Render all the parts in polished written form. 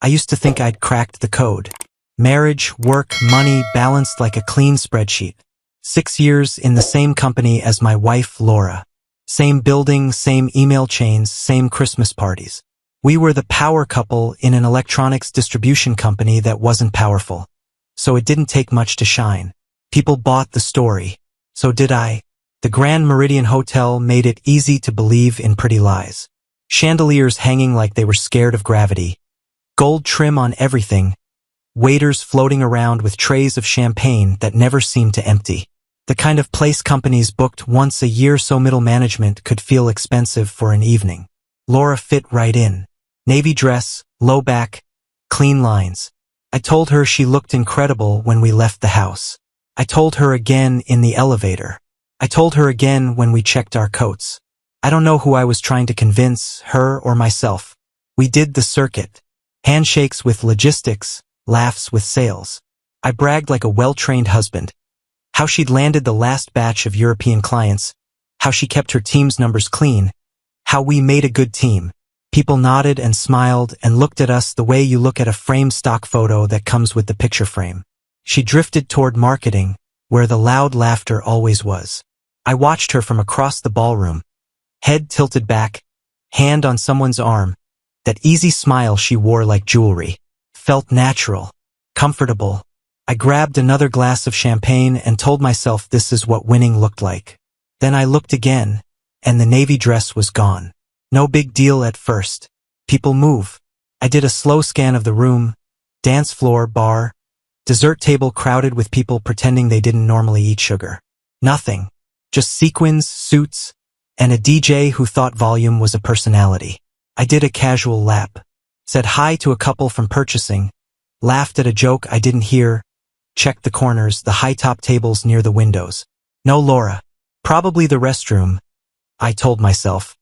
I used to think I'd cracked the code. Marriage, work, money, balanced like a clean spreadsheet. 6 years in the same company as my wife, Laura. Same building, same email chains, same Christmas parties. We were the power couple in an electronics distribution company that wasn't powerful. So it didn't take much to shine. People bought the story. So did I. The Grand Meridian Hotel made it easy to believe in pretty lies. Chandeliers hanging like they were scared of gravity. Gold trim on everything. Waiters floating around with trays of champagne that never seemed to empty. The kind of place companies booked once a year so middle management could feel expensive for an evening. Laura fit right in. Navy dress, low back, clean lines. I told her she looked incredible when we left the house. I told her again in the elevator. I told her again when we checked our coats. I don't know who I was trying to convince, her or myself. We did the circuit. Handshakes with logistics, laughs with sales. I bragged like a well-trained husband. How she'd landed the last batch of European clients, how she kept her team's numbers clean, how we made a good team. People nodded and smiled and looked at us the way you look at a framed stock photo that comes with the picture frame. She drifted toward marketing, where the loud laughter always was. I watched her from across the ballroom, head tilted back, hand on someone's arm. That easy smile she wore like jewelry. Felt natural, comfortable. I grabbed another glass of champagne and told myself this is what winning looked like. Then I looked again, and the navy dress was gone. No big deal at first. People move. I did a slow scan of the room, dance floor, bar, dessert table crowded with people pretending they didn't normally eat sugar. Nothing. Just sequins, suits, and a DJ who thought volume was a personality. I did a casual lap, said hi to a couple from purchasing, laughed at a joke I didn't hear, checked the corners, the high-top tables near the windows. No Laura. Probably the restroom, I told myself,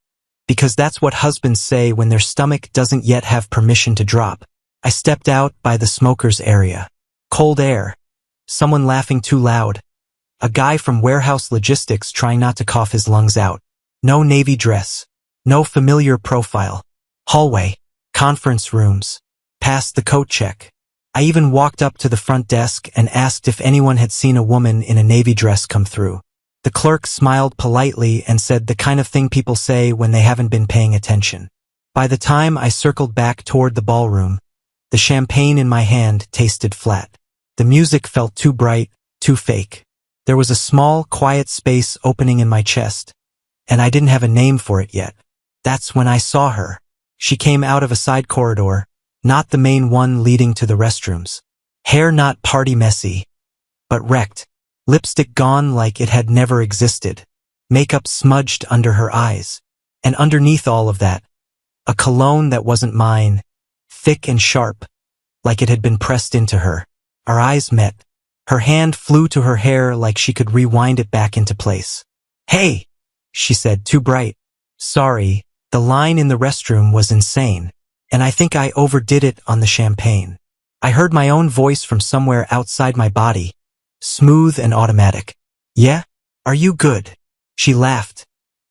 because that's what husbands say when their stomach doesn't yet have permission to drop. I stepped out by the smoker's area. Cold air. Someone laughing too loud. A guy from warehouse logistics trying not to cough his lungs out. No navy dress. No familiar profile. Hallway. Conference rooms. Past the coat check. I even walked up to the front desk and asked if anyone had seen a woman in a navy dress come through. The clerk smiled politely and said the kind of thing people say when they haven't been paying attention. By the time I circled back toward the ballroom, the champagne in my hand tasted flat. The music felt too bright, too fake. There was a small, quiet space opening in my chest, and I didn't have a name for it yet. That's when I saw her. She came out of a side corridor, not the main one leading to the restrooms. Hair not party messy, but wrecked. Lipstick gone like it had never existed. Makeup smudged under her eyes. And underneath all of that, a cologne that wasn't mine, thick and sharp, like it had been pressed into her. Our eyes met. Her hand flew to her hair like she could rewind it back into place. Hey, she said, too bright. Sorry, the line in the restroom was insane. And I think I overdid it on the champagne. I heard my own voice from somewhere outside my body, smooth and automatic. Yeah? Are you good? She laughed.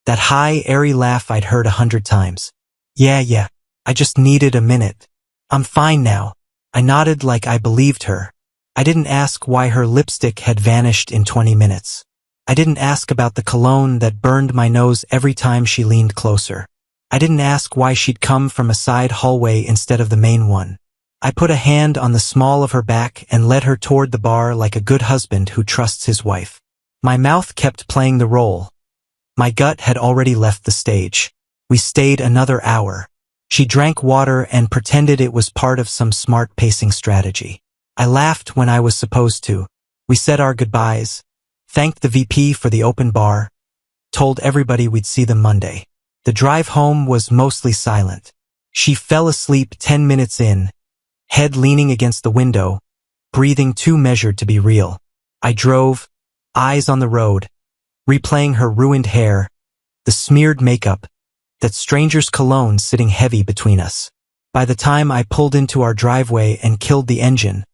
That high, airy laugh I'd heard 100 times. Yeah. I just needed a minute. I'm fine now. I nodded like I believed her. I didn't ask why her lipstick had vanished in 20 minutes. I didn't ask about the cologne that burned my nose every time she leaned closer. I didn't ask why she'd come from a side hallway instead of the main one. I put a hand on the small of her back and led her toward the bar like a good husband who trusts his wife. My mouth kept playing the role. My gut had already left the stage. We stayed another hour. She drank water and pretended it was part of some smart pacing strategy. I laughed when I was supposed to. We said our goodbyes, thanked the VP for the open bar, told everybody we'd see them Monday. The drive home was mostly silent. She fell asleep 10 minutes in, head leaning against the window, breathing too measured to be real. I drove, eyes on the road, replaying her ruined hair, the smeared makeup, that stranger's cologne sitting heavy between us. By the time I pulled into our driveway and killed the engine,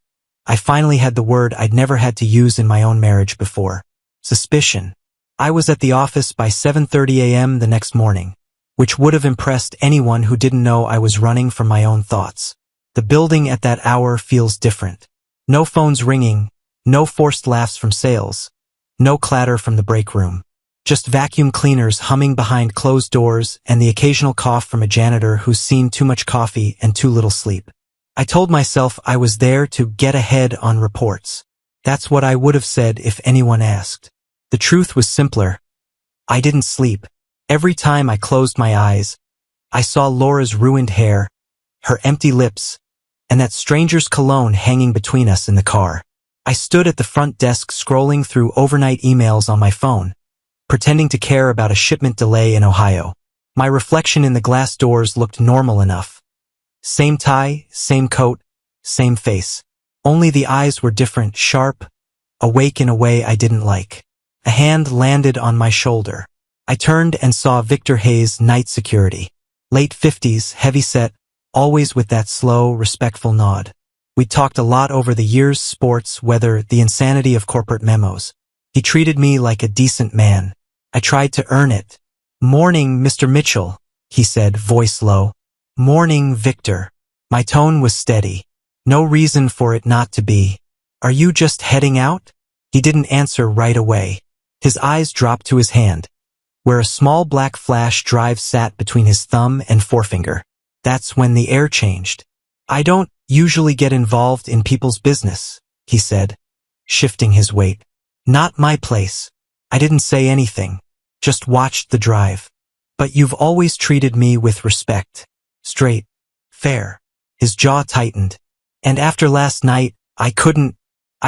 I finally had the word I'd never had to use in my own marriage before. Suspicion. I was at the office by 7:30 a.m. the next morning, which would have impressed anyone who didn't know I was running from my own thoughts. The building at that hour feels different. No phones ringing, no forced laughs from sales, no clatter from the break room. Just vacuum cleaners humming behind closed doors and the occasional cough from a janitor who's seen too much coffee and too little sleep. I told myself I was there to get ahead on reports. That's what I would have said if anyone asked. The truth was simpler. I didn't sleep. Every time I closed my eyes, I saw Laura's ruined hair, her empty lips, and that stranger's cologne hanging between us in the car. I stood at the front desk scrolling through overnight emails on my phone, pretending to care about a shipment delay in Ohio. My reflection in the glass doors looked normal enough. Same tie, same coat, same face. Only the eyes were different, sharp, awake in a way I didn't like. A hand landed on my shoulder. I turned and saw Victor Hayes, night security. Late 50s, heavy-set, always with that slow, respectful nod. We talked a lot over the years, sports, weather, the insanity of corporate memos. He treated me like a decent man. I tried to earn it. "Morning, Mr. Mitchell," he said, voice low. "Morning, Victor." My tone was steady. No reason for it not to be. "Are you just heading out?" He didn't answer right away. His eyes dropped to his hand, where a small black flash drive sat between his thumb and forefinger. That's when the air changed. "I don't usually get involved in people's business," he said, shifting his weight. "Not my place." I didn't say anything, just watched the drive. "But you've always treated me with respect. Straight. Fair." His jaw tightened. "And after last night, I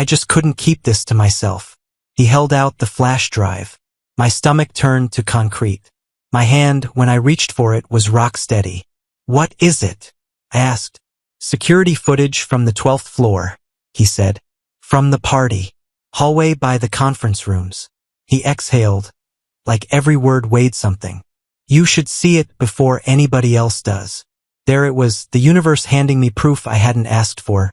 just couldn't keep this to myself." He held out the flash drive. My stomach turned to concrete. My hand, when I reached for it, was rock steady. "What is it?" I asked. "Security footage from the 12th floor," he said. "From the party. Hallway by the conference rooms." He exhaled, like every word weighed something. "You should see it before anybody else does." There it was, the universe handing me proof I hadn't asked for,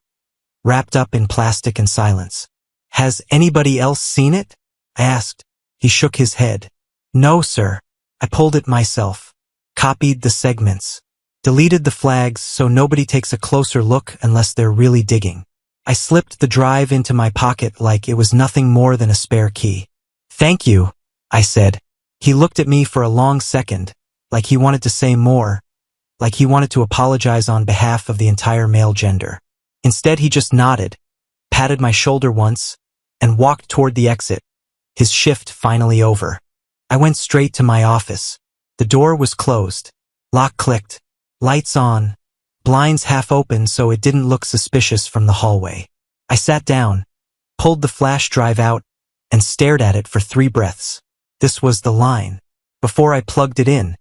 wrapped up in plastic and silence. "Has anybody else seen it?" I asked. He shook his head. "No, sir. I pulled it myself. Copied the segments. Deleted the flags so nobody takes a closer look unless they're really digging." I slipped the drive into my pocket like it was nothing more than a spare key. "Thank you," I said. He looked at me for a long second, like he wanted to say more, like he wanted to apologize on behalf of the entire male gender. Instead, he just nodded, patted my shoulder once, and walked toward the exit, his shift finally over. I went straight to my office. The door was closed. Lock clicked. Lights on. Blinds half open so it didn't look suspicious from the hallway. I sat down, pulled the flash drive out, and stared at it for 3 breaths. This was the line. Before I plugged it in,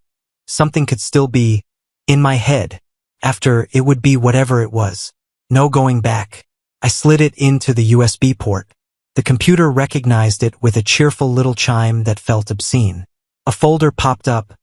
something could still be in my head. After, it would be whatever it was. No going back. I slid it into the USB port. The computer recognized it with a cheerful little chime that felt obscene. A folder popped up.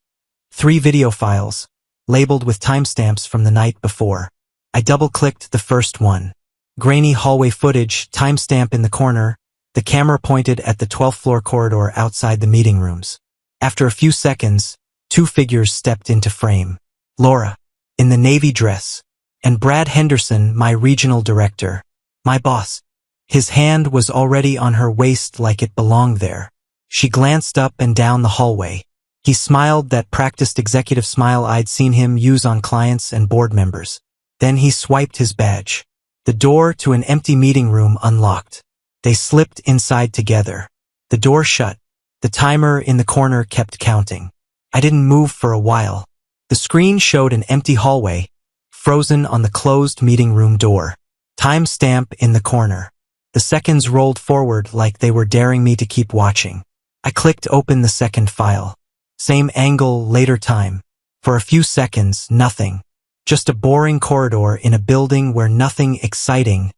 3 video files, labeled with timestamps from the night before. I double-clicked the first one. Grainy hallway footage, timestamp in the corner. The camera pointed at the 12th floor corridor outside the meeting rooms. After a few seconds, 2 figures stepped into frame. Laura, in the navy dress, and Brad Henderson, my regional director, my boss. His hand was already on her waist like it belonged there. She glanced up and down the hallway. He smiled, that practiced executive smile I'd seen him use on clients and board members. Then he swiped his badge. The door to an empty meeting room unlocked. They slipped inside together. The door shut. The timer in the corner kept counting. I didn't move for a while. The screen showed an empty hallway, frozen on the closed meeting room door. Time stamp in the corner. The seconds rolled forward like they were daring me to keep watching. I clicked open the second file. Same angle, later time. For a few seconds, nothing. Just a boring corridor in a building where nothing exciting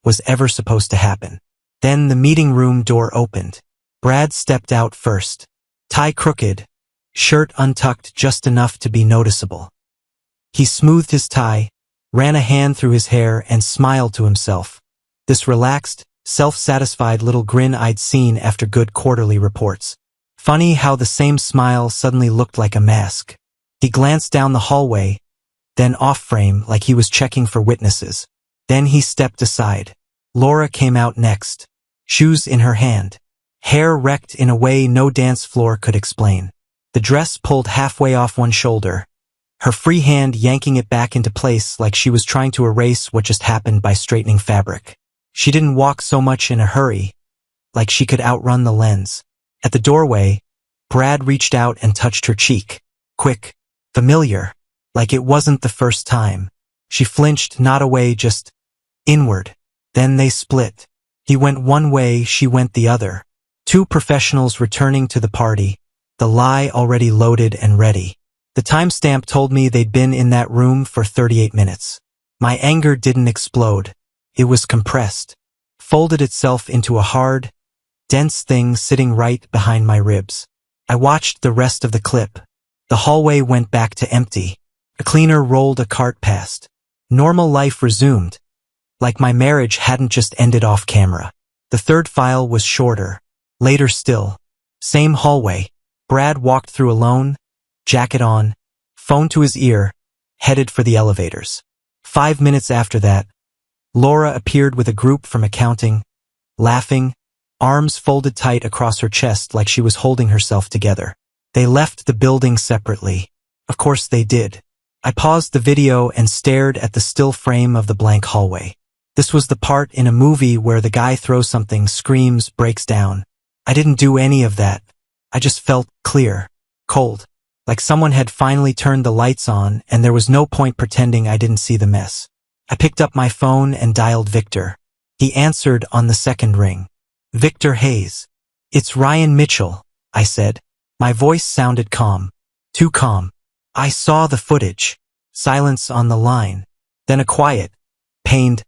was ever supposed to happen. Then the meeting room door opened. Brad stepped out first. Tie crooked, shirt untucked just enough to be noticeable. He smoothed his tie, ran a hand through his hair, and smiled to himself. This relaxed, self-satisfied little grin I'd seen after good quarterly reports. Funny how the same smile suddenly looked like a mask. He glanced down the hallway, then off frame like he was checking for witnesses. Then he stepped aside. Laura came out next, shoes in her hand, hair wrecked in a way no dance floor could explain. The dress pulled halfway off one shoulder, her free hand yanking it back into place like she was trying to erase what just happened by straightening fabric. She didn't walk so much in a hurry, like she could outrun the lens. At the doorway, Brad reached out and touched her cheek. Quick, familiar, like it wasn't the first time. She flinched, not away, just inward. Then they split. He went one way, she went the other. Two professionals returning to the party, the lie already loaded and ready. The timestamp told me they'd been in that room for 38 minutes. My anger didn't explode. It was compressed, folded itself into a hard, dense thing sitting right behind my ribs. I watched the rest of the clip. The hallway went back to empty. A cleaner rolled a cart past. Normal life resumed, like my marriage hadn't just ended off camera. The third file was shorter. Later still. Same hallway. Brad walked through alone, jacket on, phone to his ear, headed for the elevators. 5 minutes after that, Laura appeared with a group from accounting, laughing, arms folded tight across her chest like she was holding herself together. They left the building separately. Of course they did. I paused the video and stared at the still frame of the blank hallway. This was the part in a movie where the guy throws something, screams, breaks down. I didn't do any of that. I just felt clear, cold, like someone had finally turned the lights on and there was no point pretending I didn't see the mess. I picked up my phone and dialed Victor. He answered on the second ring. Victor Hayes. It's Ryan Mitchell, I said. My voice sounded calm. Too calm. I saw the footage. Silence on the line. Then a quiet, pained,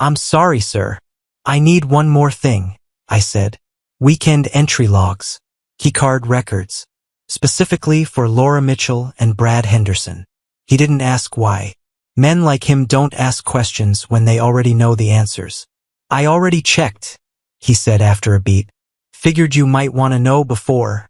I'm sorry, sir. I need one more thing, I said. Weekend entry logs. Keycard records. Specifically for Laura Mitchell and Brad Henderson. He didn't ask why. Men like him don't ask questions when they already know the answers. I already checked, he said after a beat. Figured you might want to know before.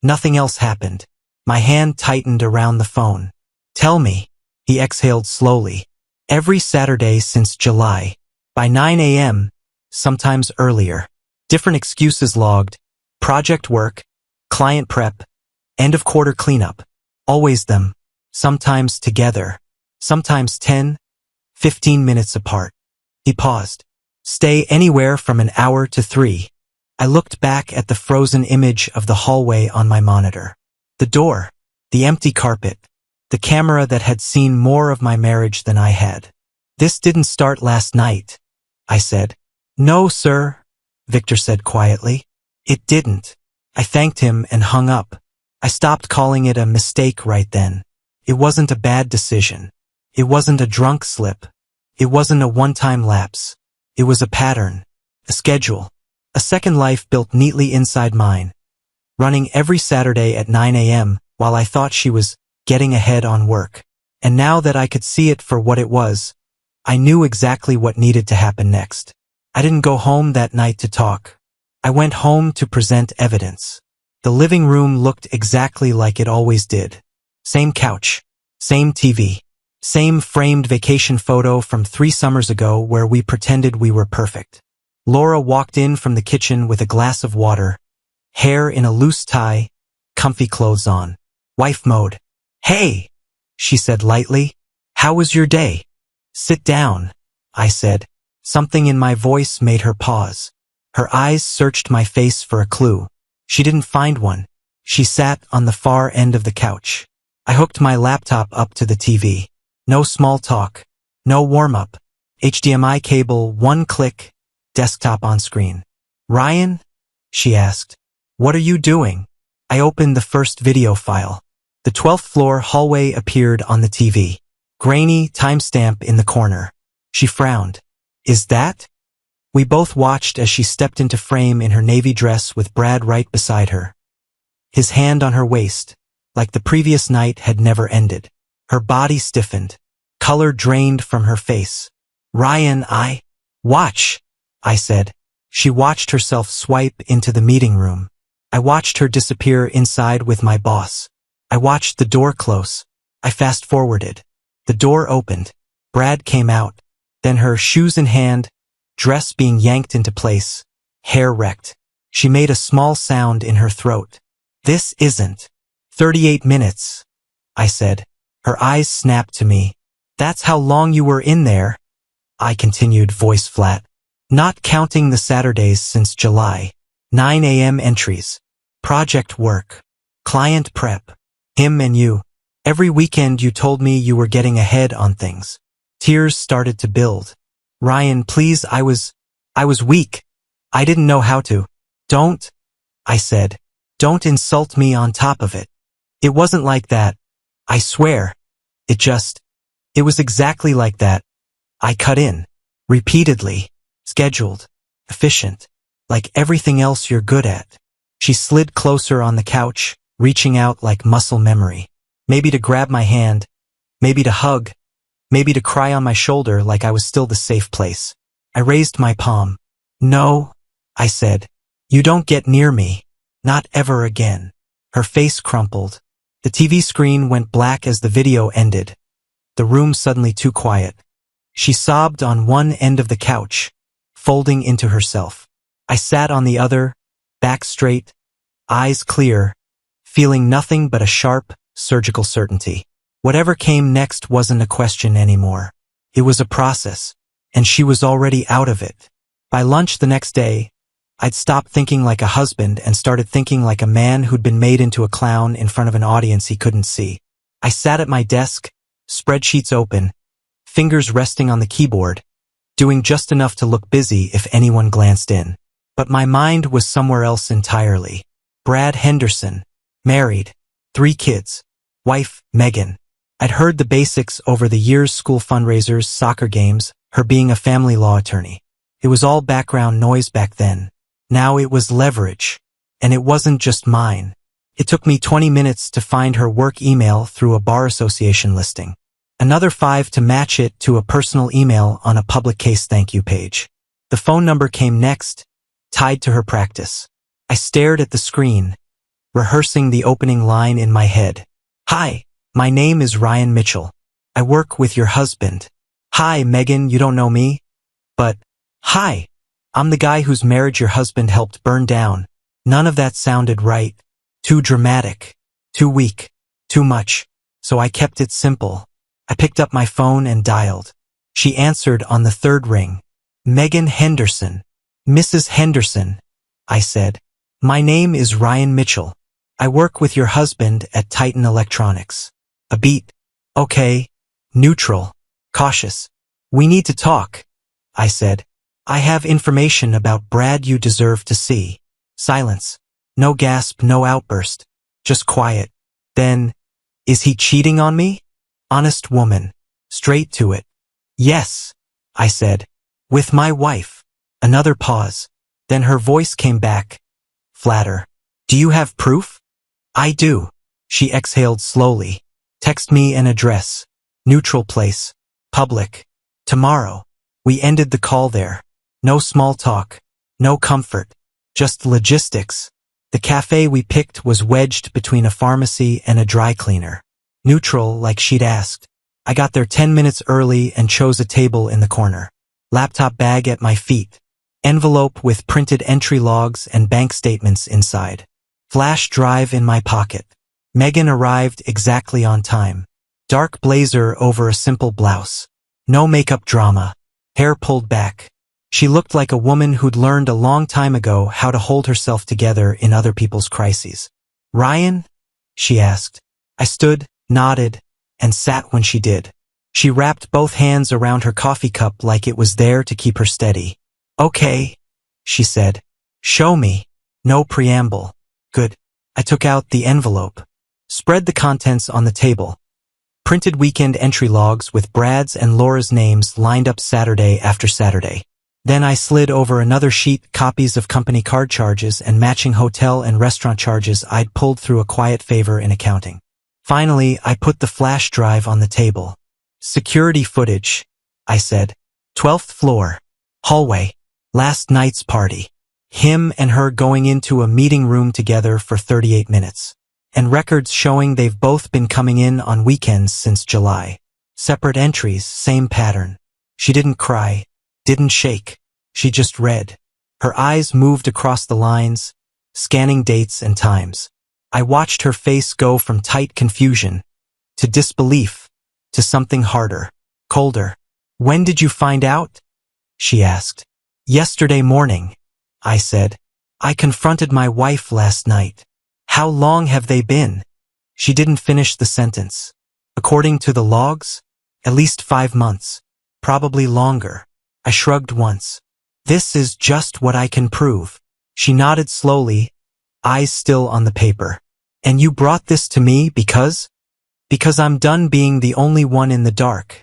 Nothing else happened. My hand tightened around the phone. Tell me, he exhaled slowly. Every Saturday since July. By 9 a.m., sometimes earlier. Different excuses logged. Project work, client prep, end of quarter cleanup. Always them. Sometimes together. Sometimes 10, 15 minutes apart. He paused. Stay anywhere from an hour to 3. I looked back at the frozen image of the hallway on my monitor. The door, the empty carpet, the camera that had seen more of my marriage than I had. This didn't start last night, I said. No, sir, Victor said quietly. It didn't. I thanked him and hung up. I stopped calling it a mistake right then. It wasn't a bad decision. It wasn't a drunk slip. It wasn't a one-time lapse. It was a pattern, a schedule, a second life built neatly inside mine, running every Saturday at 9 a.m. while I thought she was getting ahead on work. And now that I could see it for what it was, I knew exactly what needed to happen next. I didn't go home that night to talk. I went home to present evidence. The living room looked exactly like it always did. Same couch, same TV, same framed vacation photo from 3 summers ago where we pretended we were perfect. Laura walked in from the kitchen with a glass of water, hair in a loose tie, comfy clothes on. Wife mode. Hey, she said lightly. How was your day? Sit down, I said. Something in my voice made her pause. Her eyes searched my face for a clue. She didn't find one. She sat on the far end of the couch. I hooked my laptop up to the TV. No small talk. No warm-up. HDMI cable, 1 click, desktop on screen. Ryan? She asked. What are you doing? I opened the first video file. The 12th floor hallway appeared on the TV. Grainy timestamp in the corner. She frowned. Is that? We both watched as she stepped into frame in her navy dress with Brad right beside her. His hand on her waist, like the previous night had never ended. Her body stiffened. Color drained from her face. Ryan, Watch, I said. She watched herself swipe into the meeting room. I watched her disappear inside with my boss. I watched the door close. I fast-forwarded. The door opened. Brad came out. Then her shoes in hand, dress being yanked into place, hair wrecked. She made a small sound in her throat. This isn't 38 minutes, I said. Her eyes snapped to me. That's how long you were in there, I continued, voice flat. Not counting the Saturdays since July. 9 a.m. entries. Project work. Client prep. Him and you. Every weekend you told me you were getting ahead on things. Tears started to build. Ryan, please, I was weak. I didn't know how to. Don't, I said. Don't insult me on top of it. It wasn't like that. I swear. It was exactly like that. I cut in. Repeatedly. Scheduled. Efficient. Like everything else you're good at. She slid closer on the couch, reaching out like muscle memory. Maybe to grab my hand. Maybe to hug. Maybe to cry on my shoulder like I was still the safe place. I raised my palm. No, I said. You don't get near me. Not ever again. Her face crumpled. The TV screen went black as the video ended. The room suddenly too quiet. She sobbed on one end of the couch, folding into herself. I sat on the other, back straight, eyes clear, feeling nothing but a sharp, surgical certainty. Whatever came next wasn't a question anymore. It was a process, and she was already out of it. By lunch the next day, I'd stopped thinking like a husband and started thinking like a man who'd been made into a clown in front of an audience he couldn't see. I sat at my desk, spreadsheets open, fingers resting on the keyboard, doing just enough to look busy if anyone glanced in. But my mind was somewhere else entirely. Brad Henderson. Married. 3 kids. Wife, Megan. I'd heard the basics over the years: school fundraisers, soccer games, her being a family law attorney. It was all background noise back then. Now it was leverage. And it wasn't just mine. It took me 20 minutes to find her work email through a bar association listing. Another 5 to match it to a personal email on a public case thank you page. The phone number came next, tied to her practice. I stared at the screen, rehearsing the opening line in my head. Hi, my name is Ryan Mitchell. I work with your husband. Hi, Megan, you don't know me? But, hi, I'm the guy whose marriage your husband helped burn down. None of that sounded right. Too dramatic. Too weak. Too much. So I kept it simple. I picked up my phone and dialed. She answered on the 3rd ring. Megan Henderson. Mrs. Henderson, I said. My name is Ryan Mitchell. I work with your husband at Titan Electronics. A beat. Okay. Neutral. Cautious. We need to talk, I said. I have information about Brad you deserve to see. Silence. No gasp, no outburst. Just quiet. Then, is he cheating on me? Honest woman. Straight to it. Yes, I said. With my wife. Another pause. Then her voice came back. Flatter. Do you have proof? I do. She exhaled slowly. Text me an address. Neutral place. Public. Tomorrow. We ended the call there. No small talk. No comfort. Just logistics. The cafe we picked was wedged between a pharmacy and a dry cleaner. Neutral, like she'd asked. I got there 10 minutes early and chose a table in the corner. Laptop bag at my feet. Envelope with printed entry logs and bank statements inside. Flash drive in my pocket. Megan arrived exactly on time. Dark blazer over a simple blouse. No makeup drama. Hair pulled back. She looked like a woman who'd learned a long time ago how to hold herself together in other people's crises. Ryan? She asked. I stood, nodded, and sat when she did. She wrapped both hands around her coffee cup like it was there to keep her steady. Okay, she said. Show me. No preamble. Good. I took out the envelope. Spread the contents on the table. Printed weekend entry logs with Brad's and Laura's names lined up Saturday after Saturday. Then I slid over another sheet copies of company card charges and matching hotel and restaurant charges I'd pulled through a quiet favor in accounting. Finally, I put the flash drive on the table. Security footage, I said. 12th floor. Hallway. Last night's party. Him and her going into a meeting room together for 38 minutes. And records showing they've both been coming in on weekends since July. Separate entries, same pattern. She didn't cry, didn't shake. She just read. Her eyes moved across the lines, scanning dates and times. I watched her face go from tight confusion to disbelief to something harder, colder. When did you find out? She asked. Yesterday morning, I said. I confronted my wife last night. How long have they been? She didn't finish the sentence. According to the logs, at least 5 months. Probably longer. I shrugged once. This is just what I can prove. She nodded slowly, eyes still on the paper. And you brought this to me because? Because I'm done being the only one in the dark,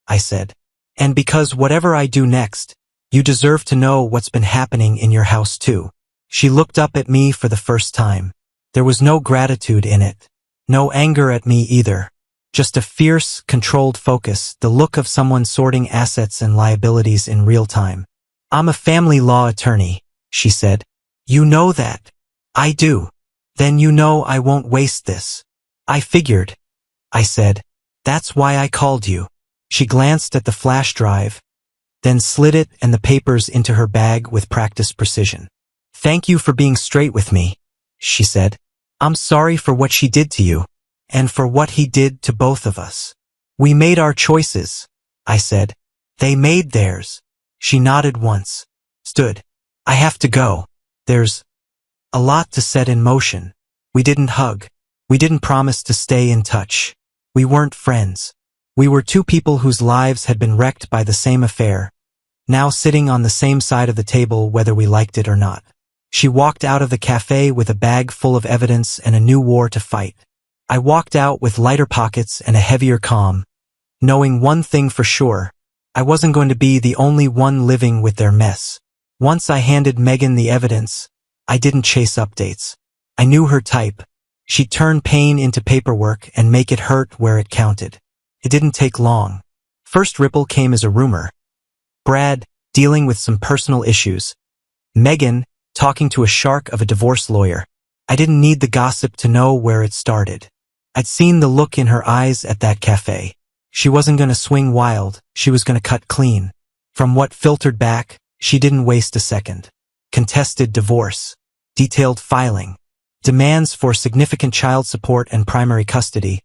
I said. And because whatever I do next, you deserve to know what's been happening in your house too. She looked up at me for the first time. There was no gratitude in it. No anger at me either. Just a fierce, controlled focus, the look of someone sorting assets and liabilities in real time. I'm a family law attorney, she said. You know that. I do. Then you know I won't waste this. I figured, I said. That's why I called you. She glanced at the flash drive, then slid it and the papers into her bag with practiced precision. Thank you for being straight with me, she said. I'm sorry for what she did to you, and for what he did to both of us. We made our choices, I said. They made theirs. She nodded once. Stood. I have to go. There's a lot to set in motion. We didn't hug. We didn't promise to stay in touch. We weren't friends. We were two people whose lives had been wrecked by the same affair, now sitting on the same side of the table whether we liked it or not. She walked out of the cafe with a bag full of evidence and a new war to fight. I walked out with lighter pockets and a heavier calm, knowing one thing for sure. I wasn't going to be the only one living with their mess. Once I handed Megan the evidence, I didn't chase updates. I knew her type. She'd turn pain into paperwork and make it hurt where it counted. It didn't take long. First ripple came as a rumor. Brad, dealing with some personal issues. Megan, talking to a shark of a divorce lawyer. I didn't need the gossip to know where it started. I'd seen the look in her eyes at that cafe. She wasn't going to swing wild, she was going to cut clean. From what filtered back, she didn't waste a second. Contested divorce. Detailed filing. Demands for significant child support and primary custody,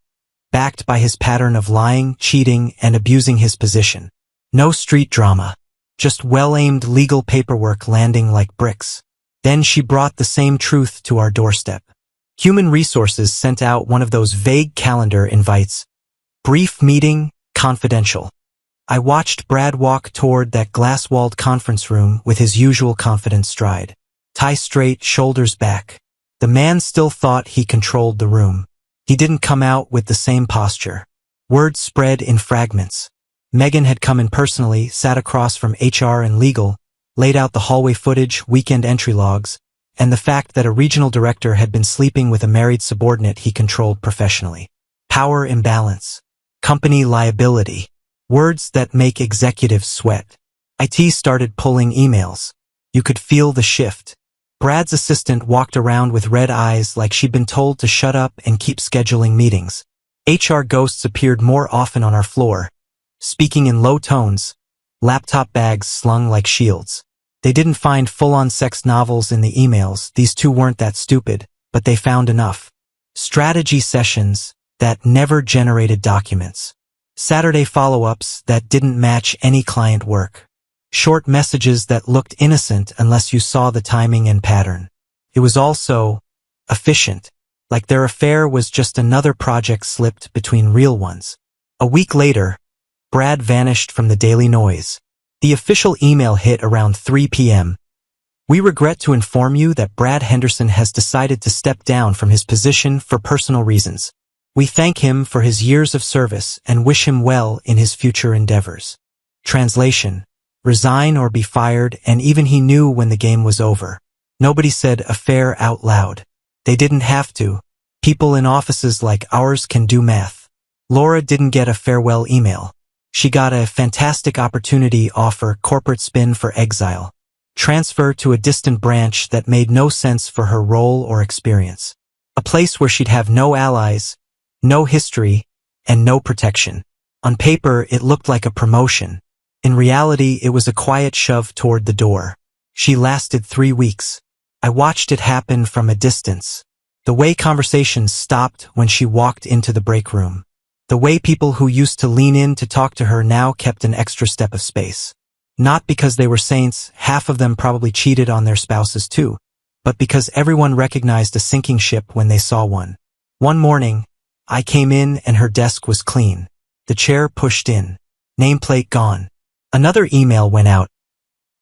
backed by his pattern of lying, cheating, and abusing his position. No street drama. Just well-aimed legal paperwork landing like bricks. Then she brought the same truth to our doorstep. Human Resources sent out one of those vague calendar invites. Brief meeting, confidential. I watched Brad walk toward that glass-walled conference room with his usual confident stride. Tie straight, shoulders back. The man still thought he controlled the room. He didn't come out with the same posture. Word spread in fragments. Megan had come in personally, sat across from HR and legal, laid out the hallway footage, weekend entry logs, and the fact that a regional director had been sleeping with a married subordinate he controlled professionally. Power imbalance. Company liability. Words that make executives sweat. IT started pulling emails. You could feel the shift. Brad's assistant walked around with red eyes like she'd been told to shut up and keep scheduling meetings. HR ghosts appeared more often on our floor, speaking in low tones, laptop bags slung like shields. They didn't find full-on sex novels in the emails, these two weren't that stupid, but they found enough. Strategy sessions that never generated documents. Saturday follow-ups that didn't match any client work. Short messages that looked innocent unless you saw the timing and pattern. It was also efficient, like their affair was just another project slipped between real ones. A week later, Brad vanished from the daily noise. The official email hit around 3 p.m. We regret to inform you that Brad Henderson has decided to step down from his position for personal reasons. We thank him for his years of service and wish him well in his future endeavors. Translation. Resign or be fired, and even he knew when the game was over. Nobody said affair out loud. They didn't have to. People in offices like ours can do math. Laura didn't get a farewell email. She got a fantastic opportunity offer, corporate spin for exile. Transfer to a distant branch that made no sense for her role or experience. A place where she'd have no allies, no history, and no protection. On paper, it looked like a promotion. In reality, it was a quiet shove toward the door. She lasted 3 weeks. I watched it happen from a distance. The way conversations stopped when she walked into the break room. The way people who used to lean in to talk to her now kept an extra step of space. Not because they were saints, half of them probably cheated on their spouses too, but because everyone recognized a sinking ship when they saw one. One morning, I came in and her desk was clean. The chair pushed in. Nameplate gone. Another email went out.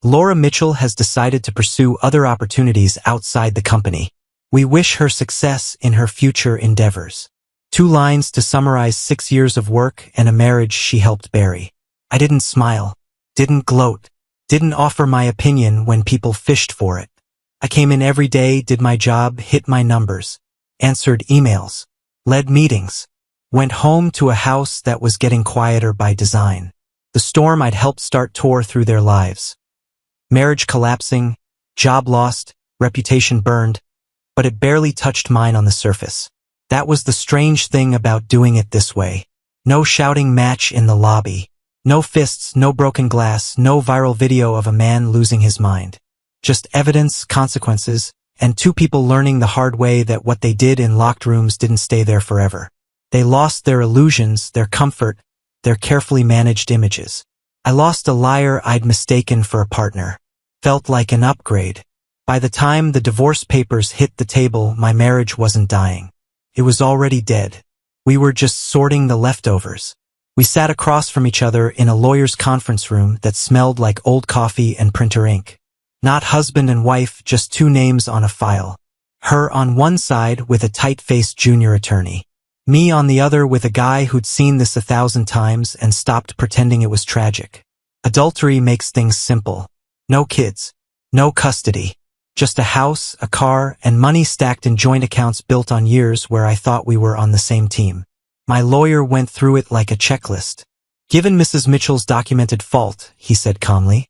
Laura Mitchell has decided to pursue other opportunities outside the company. We wish her success in her future endeavors. 2 lines to summarize 6 years of work and a marriage she helped bury. I didn't smile, didn't gloat, didn't offer my opinion when people fished for it. I came in every day, did my job, hit my numbers, answered emails, led meetings, went home to a house that was getting quieter by design. The storm I'd helped start tore through their lives. Marriage collapsing, job lost, reputation burned, but it barely touched mine on the surface. That was the strange thing about doing it this way. No shouting match in the lobby. No fists, no broken glass, no viral video of a man losing his mind. Just evidence, consequences, and 2 people learning the hard way that what they did in locked rooms didn't stay there forever. They lost their illusions, their comfort, their carefully managed images. I lost a liar I'd mistaken for a partner. Felt like an upgrade. By the time the divorce papers hit the table, my marriage wasn't dying. It was already dead. We were just sorting the leftovers. We sat across from each other in a lawyer's conference room that smelled like old coffee and printer ink. Not husband and wife, just 2 names on a file. Her on one side with a tight-faced junior attorney. Me on the other with a guy who'd seen this 1,000 times and stopped pretending it was tragic. Adultery makes things simple. No kids. No custody. Just a house, a car, and money stacked in joint accounts built on years where I thought we were on the same team. My lawyer went through it like a checklist. Given Mrs. Mitchell's documented fault, he said calmly,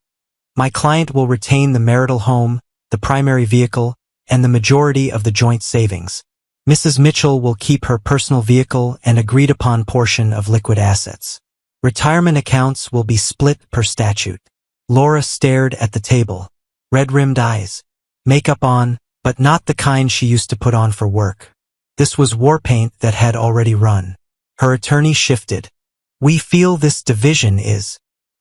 my client will retain the marital home, the primary vehicle, and the majority of the joint savings. Mrs. Mitchell will keep her personal vehicle and agreed-upon portion of liquid assets. Retirement accounts will be split per statute. Laura stared at the table. Red-rimmed eyes. Makeup on, but not the kind she used to put on for work. This was war paint that had already run. Her attorney shifted. We feel this division is.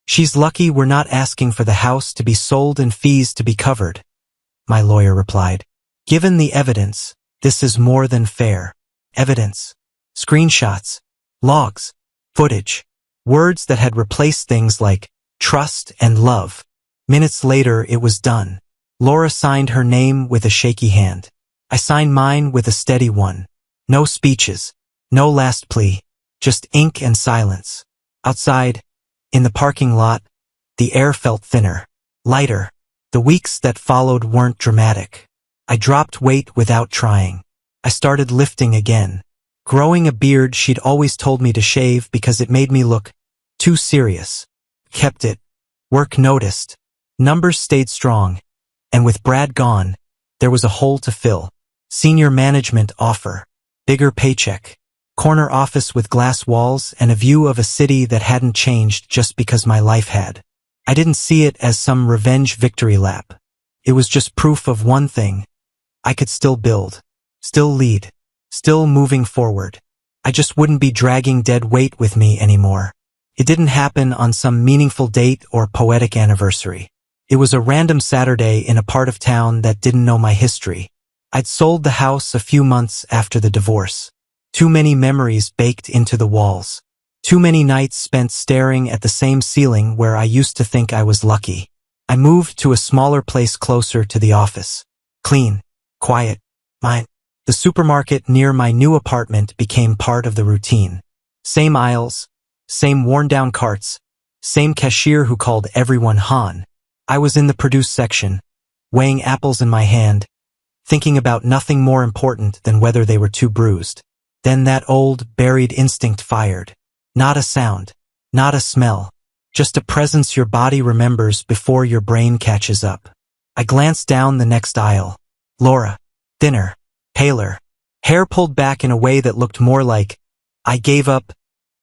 She's lucky we're not asking for the house to be sold and fees to be covered. My lawyer replied. Given the evidence, this is more than fair. Evidence. Screenshots. Logs. Footage. Words that had replaced things like trust and love. Minutes later, it was done. Laura signed her name with a shaky hand. I signed mine with a steady one. No speeches. No last plea. Just ink and silence. Outside, in the parking lot, the air felt thinner. Lighter. The weeks that followed weren't dramatic. I dropped weight without trying. I started lifting again. Growing a beard she'd always told me to shave because it made me look too serious. Kept it. Work noticed. Numbers stayed strong. And with Brad gone, there was a hole to fill. Senior management offer. Bigger paycheck. Corner office with glass walls and a view of a city that hadn't changed just because my life had. I didn't see it as some revenge victory lap. It was just proof of one thing. I could still build. Still lead. Still moving forward. I just wouldn't be dragging dead weight with me anymore. It didn't happen on some meaningful date or poetic anniversary. It was a random Saturday in a part of town that didn't know my history. I'd sold the house a few months after the divorce. Too many memories baked into the walls. Too many nights spent staring at the same ceiling where I used to think I was lucky. I moved to a smaller place closer to the office. Clean. Quiet. Mine. The supermarket near my new apartment became part of the routine. Same aisles. Same worn-down carts. Same cashier who called everyone Han. I was in the produce section, weighing apples in my hand, thinking about nothing more important than whether they were too bruised. Then that old, buried instinct fired. Not a sound. Not a smell. Just a presence your body remembers before your brain catches up. I glanced down the next aisle. Laura. Thinner. Paler. Hair pulled back in a way that looked more like, I gave up,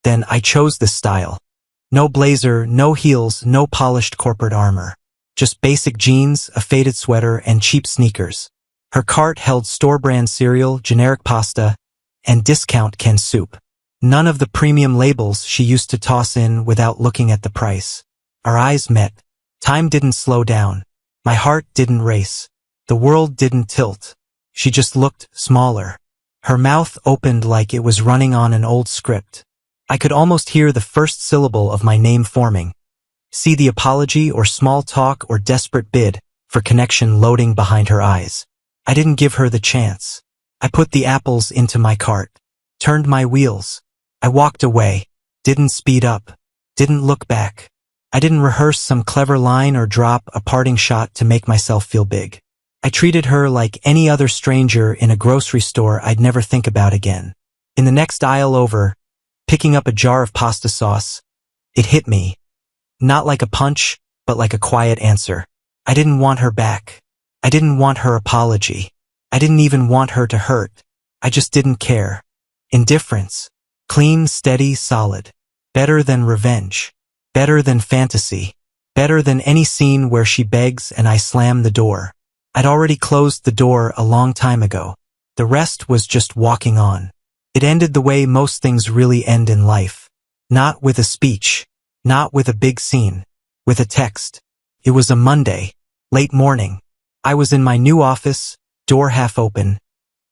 Then I chose this style. No blazer, no heels, no polished corporate armor. Just basic jeans, a faded sweater, and cheap sneakers. Her cart held store-brand cereal, generic pasta, and discount canned soup. None of the premium labels she used to toss in without looking at the price. Our eyes met. Time didn't slow down. My heart didn't race. The world didn't tilt. She just looked smaller. Her mouth opened like it was running on an old script. I could almost hear the first syllable of my name forming. See the apology or small talk or desperate bid for connection loading behind her eyes. I didn't give her the chance. I put the apples into my cart, turned my wheels. I walked away, didn't speed up, didn't look back. I didn't rehearse some clever line or drop a parting shot to make myself feel big. I treated her like any other stranger in a grocery store I'd never think about again. In the next aisle over, picking up a jar of pasta sauce, it hit me. Not like a punch, but like a quiet answer. I didn't want her back. I didn't want her apology. I didn't even want her to hurt. I just didn't care. Indifference. Clean, steady, solid. Better than revenge. Better than fantasy. Better than any scene where she begs and I slam the door. I'd already closed the door a long time ago. The rest was just walking on. It ended the way most things really end in life. Not with a speech. Not with a big scene. With a text. It was a Monday. Late morning. I was in my new office, door half open,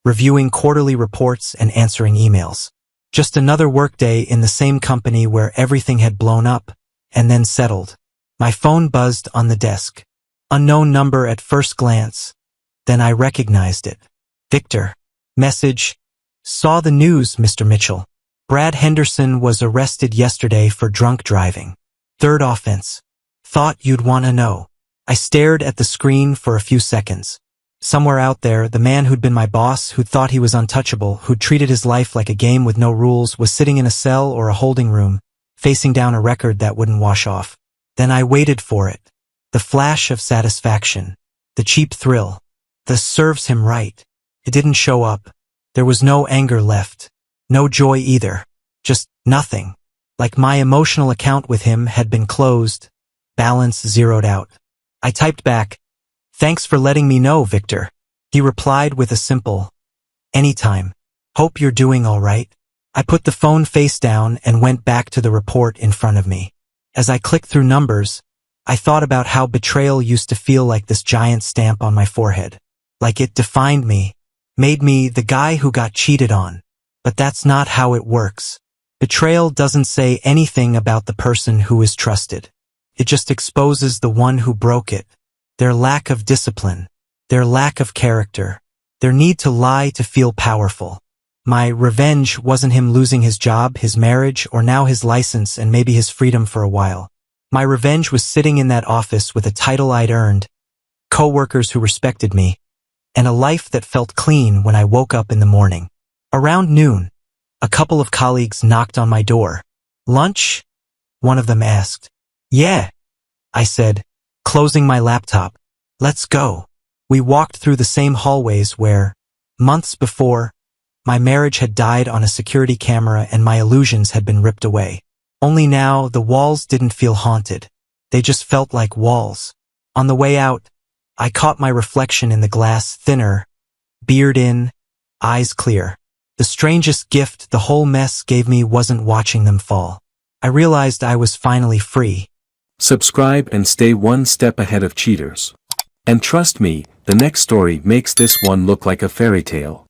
reviewing quarterly reports and answering emails. Just another workday in the same company where everything had blown up and then settled. My phone buzzed on the desk. Unknown number at first glance. Then I recognized it. Victor. Message. Saw the news, Mr. Mitchell. Brad Henderson was arrested yesterday for drunk driving. Third offense. Thought you'd want to know. I stared at the screen for a few seconds. Somewhere out there, the man who'd been my boss, who'd thought he was untouchable, who'd treated his life like a game with no rules, was sitting in a cell or a holding room, facing down a record that wouldn't wash off. Then I waited for it. The flash of satisfaction. The cheap thrill. The serves him right. It didn't show up. There was no anger left. No joy either. Just nothing. Like my emotional account with him had been closed. Balance zeroed out. I typed back, "Thanks for letting me know, Victor." He replied with a simple, "Anytime. Hope you're doing all right." I put the phone face down and went back to the report in front of me. As I clicked through numbers, I thought about how betrayal used to feel like this giant stamp on my forehead. Like it defined me, made me the guy who got cheated on. But that's not how it works. Betrayal doesn't say anything about the person who is trusted. It just exposes the one who broke it. Their lack of discipline. Their lack of character. Their need to lie to feel powerful. My revenge wasn't him losing his job, his marriage, or now his license and maybe his freedom for a while. My revenge was sitting in that office with a title I'd earned, coworkers who respected me, and a life that felt clean when I woke up in the morning. Around noon, a couple of colleagues knocked on my door. "Lunch?" one of them asked. "Yeah," I said, closing my laptop. "Let's go." We walked through the same hallways where, months before, my marriage had died on a security camera and my illusions had been ripped away. Only now, the walls didn't feel haunted. They just felt like walls. On the way out, I caught my reflection in the glass, thinner, beard in, eyes clear. The strangest gift the whole mess gave me wasn't watching them fall. I realized I was finally free. Subscribe and stay one step ahead of cheaters. And trust me, the next story makes this one look like a fairy tale.